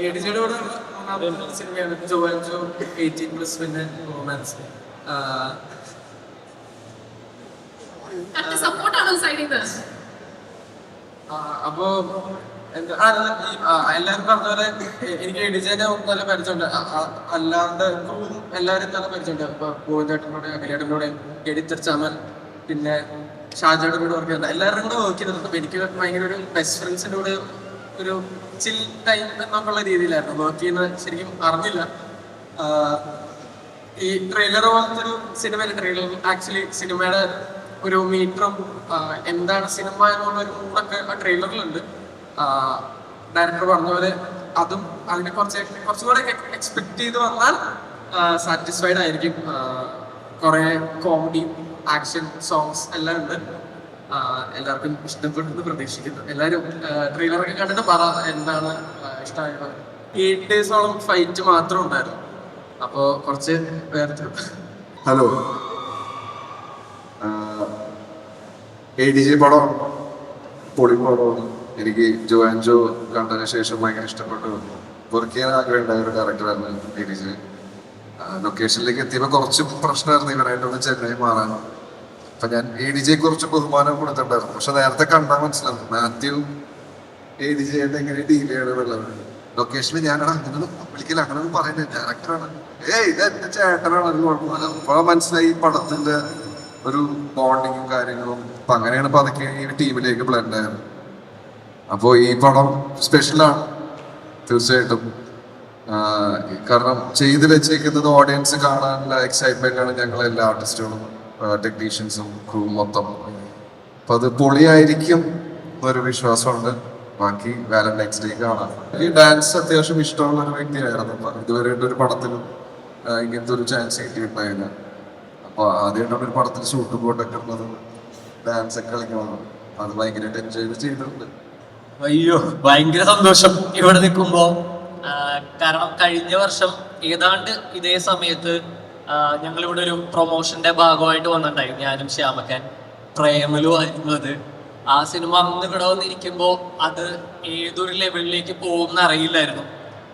എഡിജിയുടെ കൂടെ സിനിമയാണ് ജോവാൻജോ 18+ പിന്നെ റൊമാൻസ്. അപ്പോ എല്ലാവരും പറഞ്ഞ പോലെ എനിക്ക് എഡിജേനെ നല്ല പരിചയമുണ്ട്. അല്ലാണ്ട് എല്ലാവരും നല്ല പരിചയമുണ്ട്. ഇപ്പൊ ഗോവിന്ദേട്ടനോട് അഖിലേട്ടനോട് എഡിറ്റർ ചമൽ പിന്നെ ഷാജയുടെ കൂടെ വർക്ക് ചെയ്യുന്നത് എല്ലാവരും കൂടെ വർക്ക് ചെയ്തിട്ടുണ്ട്. എനിക്ക് ഭയങ്കര ഒരു ബെസ്റ്റ് ഫ്രണ്ട്സിന്റെ കൂടെ ഒരു ചിൽ ടൈം എന്നൊക്കെയുള്ള രീതിയിലായിരുന്നു വർക്ക് ചെയ്യുന്നത്. ശരിക്കും അറിഞ്ഞില്ല ഈ ട്രെയിലർ പോലത്തെ ഒരു സിനിമയിലെ ട്രെയിലർ ആക്ച്വലി സിനിമയുടെ ഒരു മീറ്ററും എന്താണ് സിനിമ എന്നുള്ള ഒരു മൂടൊക്കെ ആ ട്രെയിലറിലുണ്ട്. ഡയറക്ടർ പറഞ്ഞ പോലെ അതും അതിനെ കുറച്ചുകൂടെ എക്സ്പെക്ട് ചെയ്ത് വന്നാൽ സാറ്റിസ്ഫൈഡ് ആയിരിക്കും. കുറെ കോമഡി ആക്ഷൻ സോങ്സ് എല്ലാം ഉണ്ട്. എല്ലാവർക്കും ഇഷ്ടപ്പെട്ടെന്ന് പ്രതീക്ഷിക്കുന്നു. എല്ലാവരും ട്രെയിലറൊക്കെ കണ്ടിട്ട് പറ എന്താണ് ഇഷ്ടമായത്. 8 ഡേയ്സോളം ഫൈറ്റ് മാത്രം ഉണ്ടായിരുന്നു. അപ്പോ കുറച്ച് പേർക്ക് ഹലോ ADJ പടം പൊളി പടമാണ്. എനിക്ക് ജോവാൻജോ കണ്ടതിന് ശേഷം ഭയങ്കര ഇഷ്ടപ്പെട്ടു. വർക്ക് ചെയ്യാൻ ആഗ്രഹമുണ്ടായ ഒരു ക്യാരക്ടറായിരുന്നു ADJ. ലൊക്കേഷനിലേക്ക് എത്തിയപ്പോൾ കുറച്ച് പ്രശ്നമായിരുന്നു ഇവരായിട്ടൊന്ന് ചെന്നൈ മാറാൻ. അപ്പൊ ഞാൻ ADJ കുറച്ച് ബഹുമാനം കൊടുത്തിട്ടുണ്ടായിരുന്നു. പക്ഷെ നേരത്തെ കണ്ടാൽ മനസ്സിലാവും മാത്യു ADJ ആയിട്ട് എങ്ങനെ ഡീൽ ചെയ്യണമെന്നുള്ളത്. ലൊക്കേഷനിൽ ഞാനാണ് അങ്ങനെ വിളിക്കില്ല, അങ്ങനെ പറയുന്നത് ഡയറക്ടറാണ്, ഇത് എന്റെ ചേട്ടനാണ്, അത് കുഴപ്പമില്ല. അപ്പൊ മനസ്സിലായി പടത്തിന്റെ ഒരു ബോണ്ടിങ്ങും കാര്യങ്ങളും. അപ്പൊ അങ്ങനെയാണ് പതുക്കെ ഈ ടീമിലേക്ക് ബ്ലെൻഡ് ആയത്. അപ്പോൾ ഈ പടം സ്പെഷ്യലാണ് തീർച്ചയായിട്ടും. കാരണം ചെയ്ത് വെച്ചേക്കുന്നത് ഓഡിയൻസ് കാണാനുള്ള എക്സൈറ്റ്മെന്റ് ആണ് ഞങ്ങൾ എല്ലാ ആർട്ടിസ്റ്റുകളും ടെക്നീഷ്യൻസും ക്രൂ മൊത്തം. അപ്പൊ അത് പൊളിയായിരിക്കും എന്നൊരു വിശ്വാസമുണ്ട്. ബാക്കി വാലന്റൈൻസ് ഡേ കാണാം. ഈ ഡാൻസ് അത്യാവശ്യം ഇഷ്ടമുള്ള ഒരു വ്യക്തിയായിരുന്നു. ഇതുവരെ ഒരു പടത്തിലും ഇങ്ങനത്തെ ഒരു ചാൻസ് കിട്ടിയിട്ടുണ്ടായില്ല. അപ്പൊ ആദ്യമായിട്ടാണ് ഒരു പടത്തിൽ ഷൂട്ട് പോട്ടൊക്കെ ഉള്ളത്, ഡാൻസ് ഒക്കെ കളിക്കണം. അത് ഭയങ്കരമായിട്ട് എൻജോയ് ചെയ്തിട്ടുണ്ട്. അയ്യോ ഭയങ്കര സന്തോഷം ഇവിടെ നിൽക്കുമ്പോ. കാരണം കഴിഞ്ഞ വർഷം ഏതാണ്ട് ഇതേ സമയത്ത് ഞങ്ങളിവിടെ ഒരു പ്രൊമോഷന്റെ ഭാഗമായിട്ട് വന്നിട്ടുണ്ടായി. ഞാനും ശ്യാമക്കൻ പ്രേമലു ആയിരുന്നു അത്. ആ സിനിമ അന്ന് ഇവിടെ വന്നിരിക്കുമ്പോ അത് ഏതൊരു ലെവലിലേക്ക് പോകുമെന്ന് അറിയില്ലായിരുന്നു.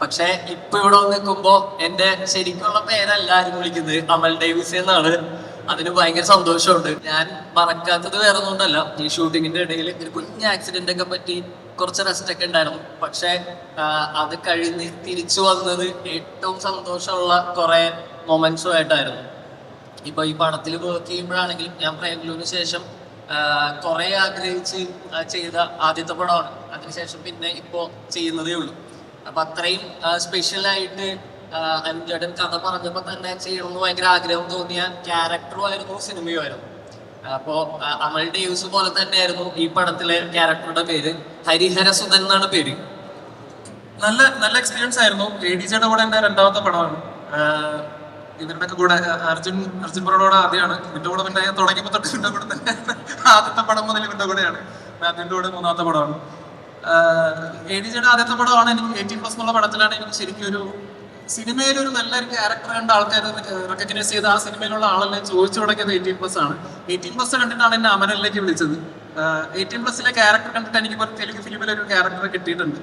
പക്ഷെ ഇപ്പൊ ഇവിടെ വന്ന് നിൽക്കുമ്പോ എന്റെ ശരിക്കുള്ള പേരെല്ലാരും വിളിക്കുന്നത് അമൽ ഡേവിസ് എന്നാണ്. അതിന് ഭയങ്കര സന്തോഷമുണ്ട്. ഞാൻ മറക്കാത്തത് വേറെ ഒന്നുകൊണ്ടല്ല, ഈ ഷൂട്ടിങ്ങിന്റെ ഇടയിൽ ഒരു കുഞ്ഞ് ആക്സിഡന്റ് ഒക്കെ പറ്റി കുറച്ച് റെസ്റ്റ് ഒക്കെ ഉണ്ടായിരുന്നു. പക്ഷെ അത് കഴിഞ്ഞ് തിരിച്ചു വന്നത് ഏറ്റവും സന്തോഷമുള്ള കുറെ മൊമെന്റ്സും ആയിട്ടായിരുന്നു. ഇപ്പൊ ഈ പടത്തിൽ വർക്ക് ചെയ്യുമ്പോഴാണെങ്കിലും ഞാൻ പ്രേമലുവിന് ശേഷം കുറെ ആഗ്രഹിച്ച് ചെയ്ത ആദ്യത്തെ പടമാണ്. അതിനുശേഷം പിന്നെ ഇപ്പോ ചെയ്യുന്നതേ ഉള്ളൂ. അപ്പൊ അത്രയും സ്പെഷ്യലായിട്ട് അനുജേട്ടൻ കഥ പറഞ്ഞപ്പോ തന്നെ ചെയ്യണമെന്ന് ഭയങ്കര ആഗ്രഹം തോന്നിയ ക്യാരക്ടറുമായിരുന്നു സിനിമയുമായിരുന്നു. അപ്പോ അമൽ ഡേവിസ് പോലെ തന്നെയായിരുന്നു ഈ പടത്തിലെ ക്യാരക്ടറുടെ പേര്. ഹരിഹരസുധൻ എന്നാണ് പേര്. നല്ല എക്സ്പീരിയൻസ് ആയിരുന്നു. ADJയുടെ കൂടെ എന്റെ രണ്ടാമത്തെ പടമാണ്. ഇവരുടെ കൂടെ അർജുൻ ബ്രോയുടെ ആദ്യമാണ്. ഇവന്റെ കൂടെ പിന്നെ തുടങ്ങിയപ്പോ തൊട്ട് ഇവന്റെ കൂടെ തന്നെ ആദ്യത്തെ പടം മുതൽ ഇവന്റെ കൂടെയാണ്. മാത്യുവിന്റെ കൂടെ മൂന്നാമത്തെ പടമാണ്. ADJയുടെ ആദ്യത്തെ പടമാണ്. എനിക്ക് 18+ എന്നുള്ള പടത്തിലാണ് എനിക്ക് ശരിക്കും ഒരു സിനിമയിൽ ഒരു നല്ലൊരു ക്യാരക്ടർ കണ്ട ആൾക്കാർ റെക്കഗ്നൈസ് ചെയ്ത് ആ സിനിമയിലുള്ള ആളെല്ലാം ചോദിച്ചു തുടങ്ങിയത് 18+ ആണ്. 18+ കണ്ടിട്ടാണ് എന്നെ അമരനിലേക്ക് വിളിച്ചത്. 18+ലെ ക്യാരക്ടർ കണ്ടിട്ട് എനിക്ക് തെലുങ്ക് ഫിലിമിൽ ഒരു ക്യാരക്ടർ കിട്ടിയിട്ടുണ്ട്.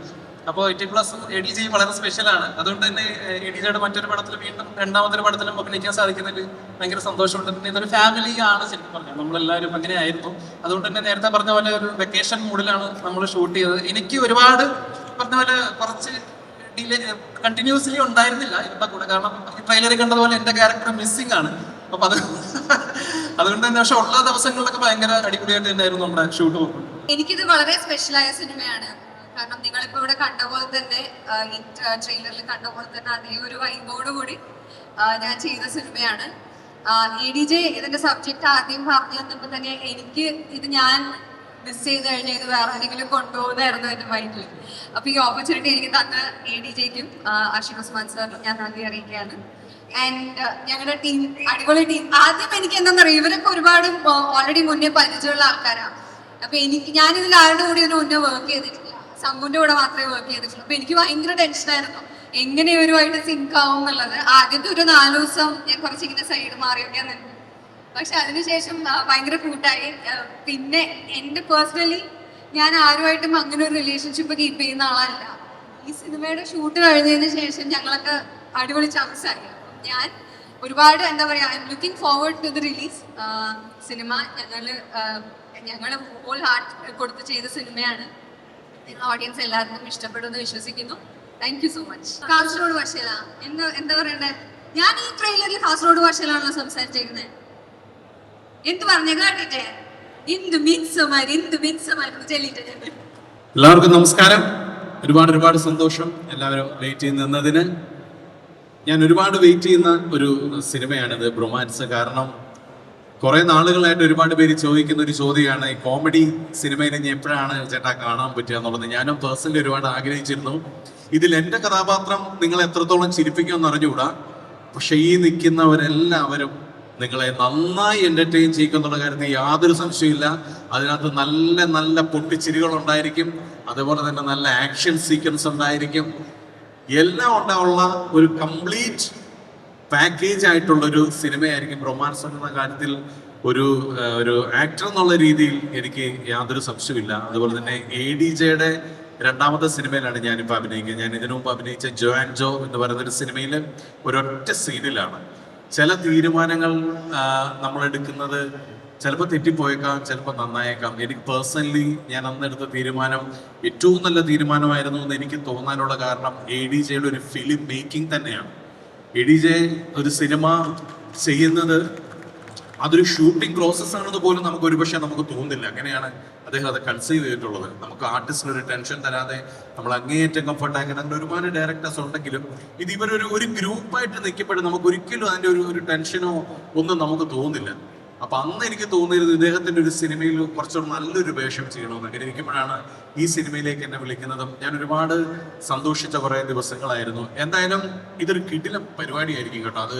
അപ്പോൾ 18+ ADJ വളരെ സ്പെഷ്യലാണ്. അതുകൊണ്ട് തന്നെ ADJയുടെ മറ്റൊരു പടത്തിൽ വീണ്ടും രണ്ടാമതൊരു പടത്തിലും അഭിനയിക്കാൻ സാധിക്കുന്നതിൽ ഭയങ്കര സന്തോഷമുണ്ട്. പിന്നെ ഇതൊരു ഫാമിലി ആണ് ശരിക്കും പറഞ്ഞത്. നമ്മളെല്ലാവരും അങ്ങനെയായിരുന്നു. അതുകൊണ്ട് തന്നെ നേരത്തെ പറഞ്ഞ പോലെ ഒരു വെക്കേഷൻ മൂഡിലാണ് നമ്മൾ ഷൂട്ട് ചെയ്തത്. എനിക്ക് ഒരുപാട് പറഞ്ഞ പോലെ കുറച്ച് ഡിലേ കണ്ടിന്യൂസ്ലി ഉണ്ടായിരുന്നില്ല ഇവരുടെ കൂടെ. കാരണം ട്രെയിലറിൽ കണ്ടതുപോലെ എന്റെ ക്യാരക്ടർ മിസ്സിംഗ് ആണ്. അപ്പൊ അതുകൊണ്ട് തന്നെ പക്ഷെ ഉള്ള ദിവസങ്ങളിലൊക്കെ ഭയങ്കര അടിപൊളിയായിട്ട് തന്നെയായിരുന്നു നമ്മുടെ ഷൂട്ട് പോകുന്നത്. എനിക്കിത് വളരെ സ്പെഷ്യലായ സിനിമയാണ്. കാരണം നിങ്ങളിപ്പോ ഇവിടെ കണ്ട പോലെ തന്നെ ഈ ട്രെയിലറിൽ കണ്ട പോലെ തന്നെ അതേ ഒരു വൈബോട് കൂടി ഞാൻ ചെയ്ത സിനിമയാണ്. ADJ ഇതിന്റെ സബ്ജക്ട് ആദ്യം പറഞ്ഞു തന്നപ്പോ തന്നെ എനിക്ക് ഇത് ഞാൻ മിസ് ചെയ്ത് കഴിഞ്ഞാൽ ഇത് വേറെ ആരെങ്കിലും കൊണ്ടുപോകുന്നതായിരുന്നു എന്റെ മൈൻഡിൽ. അപ്പൊ ഈ ഓപ്പർച്യൂണിറ്റി എനിക്ക് തന്ന ADJക്കും ആഷിഖ് ഉസ്മാൻ സാറിനും ഞാൻ നന്ദി അറിയിക്കുകയാണ്. ആൻഡ് ഞങ്ങളുടെ ടീം അടിപൊളി ടീം. ആദ്യം എനിക്ക് എന്താണെന്നറിയാം, ഇവരൊക്കെ ഒരുപാട് ഓൾറെഡി മുന്നേ പരിചയമുള്ള ആൾക്കാരാണ്. അപ്പൊ ഞാനിതിൽ ആരുടെ കൂടി ഇതിന് മുന്നേ വർക്ക് ചെയ്തിട്ടില്ല. സംഗുന്റെ കൂടെ മാത്രമേ വർക്ക് ചെയ്തിട്ടുള്ളൂ. അപ്പൊ എനിക്ക് ഭയങ്കര ടെൻഷനായിരുന്നു എങ്ങനെ ഇവരുമായിട്ട് സിങ്ക് ആവും എന്നുള്ളത്. ആദ്യത്തെ ഒരു 4 ദിവസം ഞാൻ കുറച്ചിങ്ങനെ സൈഡ് മാറിയൊക്കെ നിന്നു. പക്ഷെ അതിനുശേഷം ഭയങ്കര കൂട്ടായി. പിന്നെ എന്റെ പേഴ്സണലി ഞാൻ ആരുമായിട്ടും അങ്ങനെ ഒരു റിലേഷൻഷിപ്പ് കീപ്പ് ചെയ്യുന്ന ആളല്ല. ഈ സിനിമയുടെ ഷൂട്ട് കഴിഞ്ഞതിന് ശേഷം ഞങ്ങളൊക്കെ അടിപൊളി ചംസായി. ഞാൻ ഒരുപാട് എന്താ പറയാ, I am looking forward to the release. Cinema ഞങ്ങൾ ഹോൾ ഹാർട്ട് കൊടുത്ത് ചെയ്ത സിനിമയാണ്. ഓഡിയൻസ് എല്ലാവർക്കും ഇഷ്ടപ്പെടുമെന്ന് വിശ്വസിക്കുന്നു. Thank you so much. Kasaragod ഭാഷയിലാ എന്താ പറയണ്ടേ, ഞാൻ ഈ ട്രെയിലറിൽ കാസർഗോഡ് ഭാഷയിലാണല്ലോ സംസാരിച്ചിരിക്കുന്നത്. എന്ത് പറഞ്ഞ കേട്ടിട്ടേ, എന്ത് മിൻസമാര് ചെല്ലിട്ട്. എല്ലാവർക്കും നമസ്കാരം. ഒരുപാട് സന്തോഷം എല്ലാവരും വെയിറ്റ് ചെയ്ത് നിന്നതിന്. ഞാൻ ഒരുപാട് വെയിറ്റ് ചെയ്യുന്ന ഒരു സിനിമയാണിത്, ബ്രൊമാൻസ്. കാരണം കുറെ നാളുകളായിട്ട് ഒരുപാട് പേര് ചോദിക്കുന്ന ഒരു ചോദ്യമാണ്, ഈ കോമഡി സിനിമയിൽ ഇനി എപ്പോഴാണ് ചേട്ടാ കാണാൻ പറ്റുക എന്നുള്ളത്. ഞാനും പേഴ്സണലി ഒരുപാട് ആഗ്രഹിച്ചിരുന്നു. ഇതിൽ എൻ്റെ കഥാപാത്രം നിങ്ങളെ എത്രത്തോളം ചിരിപ്പിക്കുമെന്ന് അറിഞ്ഞുകൂടാ, പക്ഷെ ഈ നിൽക്കുന്നവരെല്ലാവരും നിങ്ങളെ നന്നായി എന്റർടൈൻ ചെയ്യിക്കുന്നുള്ള കാര്യത്തിൽ യാതൊരു സംശയമില്ല. അതിനകത്ത് നല്ല നല്ല പൊട്ടിച്ചിരികൾ ഉണ്ടായിരിക്കും, അതുപോലെ തന്നെ നല്ല ആക്ഷൻ സീക്വൻസ് ഉണ്ടായിരിക്കും. എല്ലാം ഉണ്ടാവുള്ള ഒരു കംപ്ലീറ്റ് പാക്കേജ് ആയിട്ടുള്ളൊരു സിനിമയായിരിക്കും റൊമാൻസ് എന്ന കാര്യത്തിൽ. ഒരു ആക്ടർ എന്നുള്ള രീതിയിൽ എനിക്ക് യാതൊരു സംശയമില്ല. അതുപോലെ തന്നെ ADJയുടെ രണ്ടാമത്തെ സിനിമയിലാണ് ഞാനിപ്പോൾ അഭിനയിക്കുന്നത്. ഞാൻ ഇതിനു മുമ്പ് അഭിനയിച്ച ജോ ആൻഡ് ജോ എന്ന് പറയുന്നൊരു സിനിമയിൽ ഒരൊറ്റ സീനിലാണ് ചില തീരുമാനങ്ങൾ നമ്മൾ എടുക്കുന്നത് ചിലപ്പോൾ തെറ്റിപ്പോയേക്കാം, ചിലപ്പോൾ നന്നായേക്കാം. എനിക്ക് പേഴ്സണലി ഞാൻ അന്നെടുത്ത തീരുമാനം ഏറ്റവും നല്ല തീരുമാനമായിരുന്നു എന്ന് എനിക്ക് തോന്നാനുള്ള കാരണം ADJയുടെ ഒരു ഫിലിം മേക്കിംഗ് തന്നെയാണ്. ADJ ഒരു സിനിമ ചെയ്യുന്നത് അതൊരു ഷൂട്ടിംഗ് പ്രോസസ് ആണെന്ന് പോലും നമുക്ക് ഒരുപക്ഷെ നമുക്ക് തോന്നില്ല. അങ്ങനെയാണ് അദ്ദേഹം അത് കൺസീവ് ചെയ്തിട്ടുള്ളത്. നമുക്ക് ആർട്ടിസ്റ്റിന് ഒരു ടെൻഷൻ തരാതെ നമ്മൾ അങ്ങേയറ്റം കംഫർട്ട് ആക്കി, അങ്ങനെ ഒരുപാട് ഡയറക്ടേഴ്സ് ഉണ്ടെങ്കിലും ഇത് ഇവരൊരു ഗ്രൂപ്പായിട്ട് നിൽക്കപ്പെടും, നമുക്ക് ഒരിക്കലും അതിൻ്റെ ഒരു ടെൻഷനോ ഒന്നും നമുക്ക് തോന്നില്ല. അപ്പൊ അന്ന് എനിക്ക് തോന്നിയിരുന്നത് ഇദ്ദേഹത്തിന്റെ ഒരു സിനിമയിൽ കുറച്ചുകൂടെ നല്ലൊരു വേഷം ചെയ്യണമെന്ന്. അങ്ങനെ ഇരിക്കുമ്പോഴാണ് ഈ സിനിമയിലേക്ക് എന്നെ വിളിക്കുന്നതും. ഞാൻ ഒരുപാട് സന്തോഷിച്ച കുറെ ദിവസങ്ങളായിരുന്നു. എന്തായാലും ഇതൊരു കിടിലം പരിപാടിയായിരിക്കും കേട്ടോ, അത്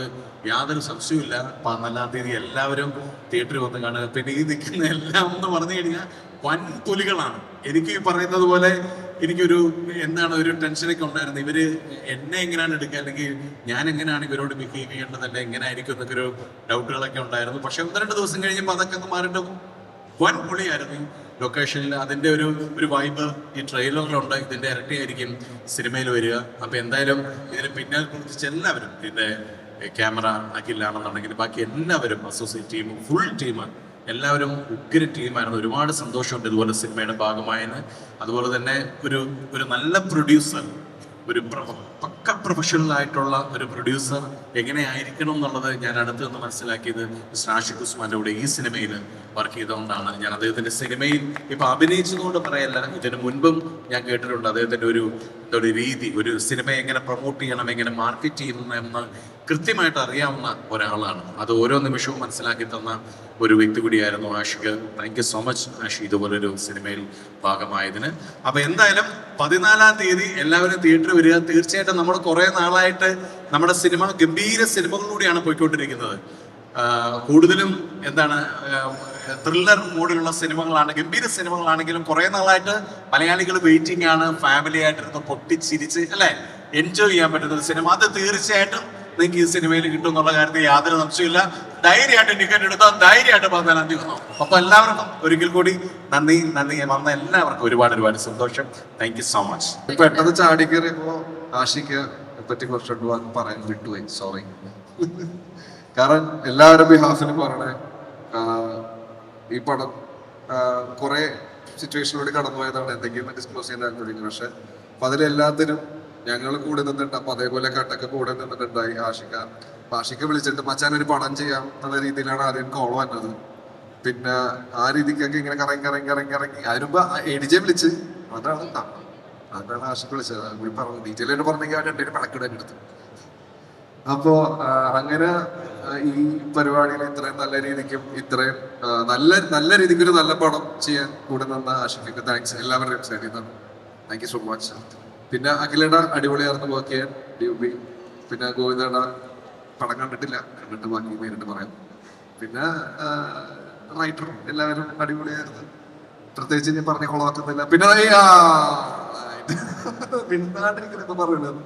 യാതൊരു സംശയമില്ല. 14-ാം തീയതി എല്ലാവരും തിയേറ്ററിൽ വന്ന് കാണുക. പിന്നെ ഈ നിൽക്കുന്ന എല്ലാം എന്ന് പറഞ്ഞു കഴിഞ്ഞാൽ വൻ പുലികളാണ്. എനിക്ക് പറയുന്നത് പോലെ എനിക്കൊരു ഒരു ടെൻഷനൊക്കെ ഉണ്ടായിരുന്നു. ഇവര് എന്നെ എങ്ങനെയാണ് എടുക്കുക, അല്ലെങ്കിൽ ഞാൻ എങ്ങനെയാണ് ഇവരോട് ബിഹേവ് ചെയ്യേണ്ടത്, അല്ലെ എങ്ങനെ ആയിരിക്കും എന്നൊക്കെ ഒരു ഡൗട്ടുകളൊക്കെ ഉണ്ടായിരുന്നു. പക്ഷെ 1-2 ദിവസം കഴിഞ്ഞപ്പോൾ അതൊക്കെ ഒന്ന് മാറിയിട്ട് വൻ പുളിയായിരുന്നു. ലൊക്കേഷനിൽ അതിന്റെ ഒരു വൈബ് ഈ ട്രെയിലറിലുണ്ട്. ഇതിന്റെ ഇരട്ടിയായിരിക്കും സിനിമയിൽ വരിക. അപ്പൊ എന്തായാലും ഇതിന് പിന്നാലെ കുറിച്ച് എല്ലാവരും, ഇതിന്റെ ക്യാമറ അഖിലാണെന്നുണ്ടെങ്കിൽ ബാക്കി എല്ലാവരും, അസോസിയേറ്റ് ടീം, ഫുൾ ടീം, എല്ലാവരും ഉഗ്ര ടീമായിരുന്നു. ഒരുപാട് സന്തോഷമുണ്ട് ഇതുപോലെ സിനിമയുടെ ഭാഗമായെന്ന്. അതുപോലെ തന്നെ ഒരു നല്ല പ്രൊഡ്യൂസർ, ഒരു പക്ക പ്രൊഫഷണൽ ആയിട്ടുള്ള ഒരു പ്രൊഡ്യൂസർ എങ്ങനെയായിരിക്കണം എന്നുള്ളത് ഞാൻ അടുത്ത് നിന്ന് മനസ്സിലാക്കിയത് ആഷിഖ് ഉസ്മാന്റെ കൂടെ ഈ സിനിമയിൽ വർക്ക് ചെയ്തുകൊണ്ടാണ്. ഞാൻ അദ്ദേഹത്തിന്റെ സിനിമയിൽ ഇപ്പൊ അഭിനയിച്ചതുകൊണ്ട് പറയല്ല, ഇതിനു മുൻപും ഞാൻ കേട്ടിട്ടുണ്ട് അദ്ദേഹത്തിന്റെ ഒരു രീതി, ഒരു സിനിമയെ എങ്ങനെ പ്രൊമോട്ട് ചെയ്യണം, എങ്ങനെ മാർക്കറ്റ് ചെയ്യണം എന്ന് കൃത്യമായിട്ട് അറിയാവുന്ന ഒരാളാണ്. അത് ഓരോ നിമിഷവും മനസ്സിലാക്കി തന്ന ഒരു വ്യക്തി കൂടിയായിരുന്നു Ashiq. Thank you so much Ashiq, ഇതുപോലൊരു സിനിമയിൽ ഭാഗമായതിന്. അപ്പൊ എന്തായാലും 14-ാം തീയതി എല്ലാവരും തിയേറ്ററിൽ വരിക. തീർച്ചയായിട്ടും നമ്മൾ കുറെ നാളായിട്ട് നമ്മുടെ സിനിമ ഗംഭീര സിനിമകളിലൂടെയാണ് പോയിക്കൊണ്ടിരിക്കുന്നത്. കൂടുതലും ത്രില്ലർ മൂഡിലുള്ള സിനിമകളാണ്, ഗംഭീര സിനിമകളാണെങ്കിലും കുറെ നാളായിട്ട് മലയാളികൾ വെയിറ്റിംഗ് ആണ്. ഫാമിലി ആയിട്ടിരുന്ന് പൊട്ടിച്ചിരിച്ച് അല്ലെ എൻജോയ് ചെയ്യാൻ പറ്റുന്ന ഒരു സിനിമ. അത് തീർച്ചയായിട്ടും നിങ്ങൾക്ക് ഈ സിനിമയിൽ കിട്ടും എന്നുള്ള കാര്യത്തിൽ യാതൊരു സംശയമില്ല. ധൈര്യമായിട്ട് ടിക്കറ്റ് എടുത്താൽ ധൈര്യമായിട്ട് 14-ാം തീയതി വന്നു. അപ്പൊ എല്ലാവർക്കും ഒരിക്കൽ കൂടി നന്ദി. വന്ന എല്ലാവർക്കും ഒരുപാട് സന്തോഷം. Thank you so much. പെട്ടെന്ന് ചാടി കയറിയപ്പോ ആഷിക്ക് പറ്റി കുറച്ചുകൊണ്ട് പറയാൻ വിട്ടുപോയി, സോറി. കാരണം എല്ലാവരും ബിഹാഫിലും പറയണേ, ഈ പടം കുറെ സിറ്റുവേഷനിലൂടെ കടന്നുപോയതാണ്, എന്തെങ്കിലും ഡിസ്ക്ലോസ് ചെയ്യാൻ താല്പര്യം. പക്ഷെ അപ്പൊ അതിലെല്ലാത്തിനും ഞങ്ങൾ കൂടെ നിന്നിട്ട്, അപ്പൊ അതേപോലെ കട്ടൊക്കെ കൂടെ നിന്നിട്ടുണ്ടായി ആഷിക്ക വിളിച്ചിട്ട് മച്ചാൻ ഒരു പടം ചെയ്യാം എന്നുള്ള രീതിയിലാണ് ആദ്യം കോൾ വന്നത്. പിന്നെ ആ രീതിക്കൊക്കെ ഇങ്ങനെ കറങ്ങി അതിനുമ്പ് ADJ വിളിച്ച് അതാണ് ആഷിക്ക് വിളിച്ചത്. പറഞ്ഞു ഡീറ്റെയിൽ പറഞ്ഞെങ്കിൽ അവൻ രണ്ടേരും പടക്കിടാൻ എടുത്തു. അപ്പോ അങ്ങനെ ഈ പരിപാടിയിൽ ഇത്രയും നല്ല രീതിക്കും ഇത്രയും നല്ല രീതിക്ക് ഒരു നല്ല പടം ചെയ്യാൻ കൂടെ നിന്ന ആഷിക്ക് താങ്ക്സ് എല്ലാവരുടെയും സൈഡിൽ നിന്നാണ്. Thank you so much. പിന്നെ അഖിലേട അടിപൊളിയായിരുന്നു വർക്ക് ചെയ്യാൻ, DOP. പിന്നെ ഗോവിന്ദട പടം കണ്ടിട്ടില്ല, കണ്ടിട്ട് ബാക്കി നേരിട്ട് പറയാം. പിന്നെ റൈറ്റർ എല്ലാവരും അടിപൊളിയായിരുന്നു, പ്രത്യേകിച്ച് ഞാൻ പറഞ്ഞ കൊളാക്കുന്നില്ല. പിന്നെ പിന്നാണ്ടിരിക്കുന്നൊക്കെ പറയുന്നത്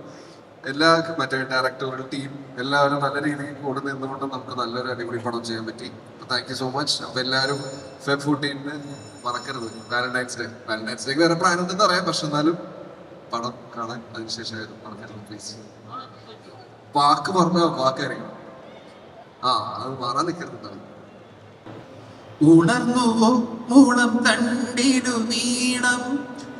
എല്ലാ മറ്റേ ഡയറക്ടറുടെ ടീം എല്ലാവരും നല്ല രീതിയിൽ കൂടെ നിന്നുകൊണ്ട് നമുക്ക് നല്ലൊരു അടിപൊളി പടം ചെയ്യാൻ പറ്റി. Thank you so much. അപ്പൊ എല്ലാവരും Feb 14 മറക്കരുത്. വാലന്റൈൻസ് ഡേ വേറെ പ്ലാൻ ഉണ്ടെന്ന് അറിയാം, പക്ഷെ എന്നാലും പടം കാണാൻ അതിനുശേഷമായിരുന്നു പറഞ്ഞിരുന്നു പ്ലീസ്. വാക്ക് പറഞ്ഞ വാക്കായിരിക്കും. അത് മാറാൻ നിൽക്കുന്നുണ്ടാവും. ഉണർന്നുവോ മൂളം തണ്ടിടു നീളം,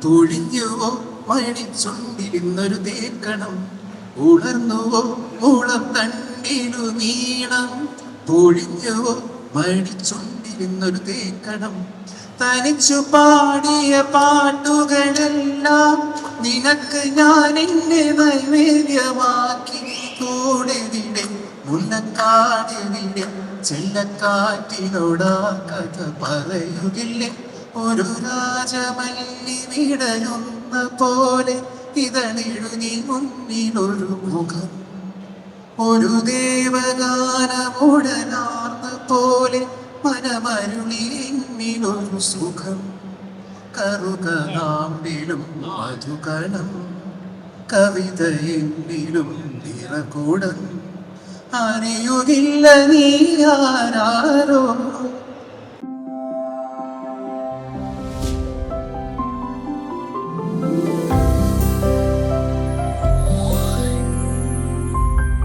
പൊഴിഞ്ഞുവോ മണിച്ചുണ്ടിരുന്നൊരു തേക്കണം. ഉണർന്നുവോ മൂളം തണ്ടിടു നീളം, പൊഴിഞ്ഞുവോ മണിച്ചുണ്ടിരുന്നൊരു തേക്കണം. തനിച്ചു പാടിയ പാട്ടുകളെല്ലാം നിനക്ക് ഞാൻ എന്നെ നൈവേദ്യമാക്കി. കൂടെവിടെ മുല്ലക്കാടെവിടെ ചെല്ലക്കാറ്റിനോടാ കഥ പറയുകില്ലേ. ഒരു രാജമല്ലി വിടരുന്ന പോലെ ഇതളിഴുകി മുന്നിലൊരു മുഖം. ഒരു ദേവഗാനമുടനാർന്ന പോലെ മനമരുളി എന്നിലൊരു സുഖം. കറുകനാമ്പിലും മധുകണം, കവിത എന്നിലും നിറകൂടം. അറിയുകില്ല നീ ആരാരോ